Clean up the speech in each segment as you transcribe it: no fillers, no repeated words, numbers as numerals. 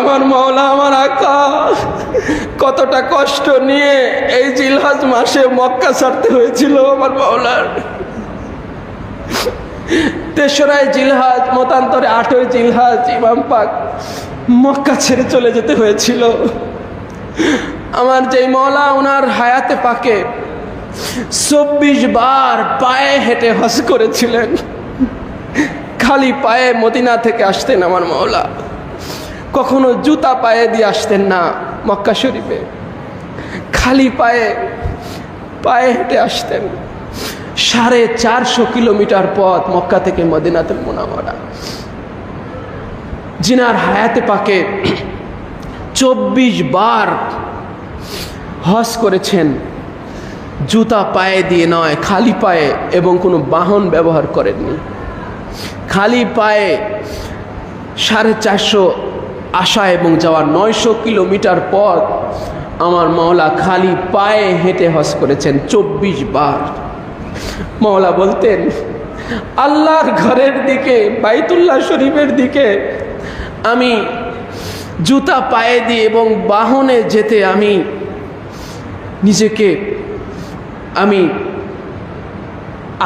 আমার মাওলা আমার আকা কতটা কষ্ট নিয়ে এই জিলহজ মাসে মক্কা ছাড়তে হয়েছিল আমার মাওলার। ৩রা জিলহজ মতান্তরে ৮ই জিলহজ ইমাম পাক মক্কা ছেড়ে চলে যেতে হয়েছিল। আমার যেই মাওলা ওনার হায়াতে পাকে ২৪ বার পায়ে হেঁটে হজ করেছিলেন। খালি পায়ে মদিনা থেকে আসতেন আমার মাওলা, কখনো জুতা পায়ে দিয়ে আসতেন না মক্কা শরীফে, খালি পায়ে পায়ে হেঁটে আসতেন। 450 কিলোমিটার পথ মক্কা থেকে মদিনাতুল মুনাওয়ারা। জিনার হায়াতে পাকে 24 বার হজ করেছেন, জুতা পায়ে দিয়ে নয়, খালি পায়ে, এবং কোনো বাহন ব্যবহার করেননি। খালি পায়ে 450 আসা এবং যাওয়ার 900 কিলোমিটার পথ আমার মাওলা খালি পায়ে হেঁটে হজ করেছেন 24 বার। মাওলা বলতেন, আল্লাহর ঘরের দিকে, বাইতুল্লাহ শরীফের দিকে আমি জুতা পায়ে দিয়ে এবং বাহনে যেতে আমি নিজেকে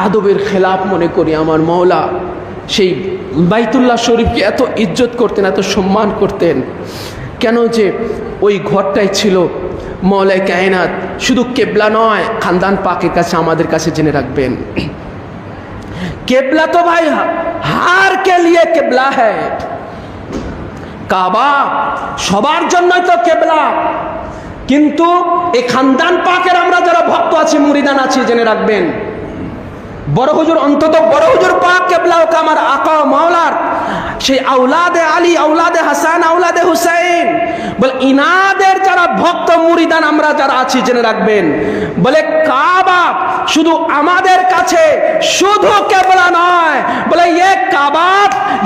আদবের খেলাফ মনে করি। আমার মাওলা সেই বাইতুল্লাহ শরীফকে এত ইজ্জত করতেন, এত সম্মান করতেন। কেন যে ওই ঘরটাই ছিল মওলায়ে কায়নাত। শুধু কেবলা নয়, খানদান পাকের কাছে, আমাদের কাছে জেনে রাখবেন, কেবলা তো ভাই হার কে লিয়ে কেবলা হ্যায়। কাবা সবার জন্যই তো কেবলা, কিন্তু এই খানদান পাকের আমরা যারা ভক্ত আছি, মুরিদান আছি, জেনে রাখবেন, বড় হুজুর, অন্তত বড় হুজুর পাক কেবলা ওকে আমার আকা মাওলার সেই আওলাদে আলী, আওলাদে হাসান, আওলাদে হুসাইন, বলে ইনাদের যারা ভক্ত মুরিদান আমরা যারা আছি, জেনে রাখবেন, বলে কাবা শুধু আমাদের কাছে শুধু কেবলা নয়, বলে ইয়ে কাবা,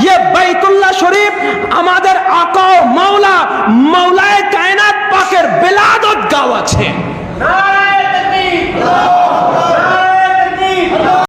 ইয়ে বাইতুল্লাহ শরীফ আমাদের আকা মাওলা, মাওলায়ে কায়নাত পাকের বিলাদত গাঁও আছে।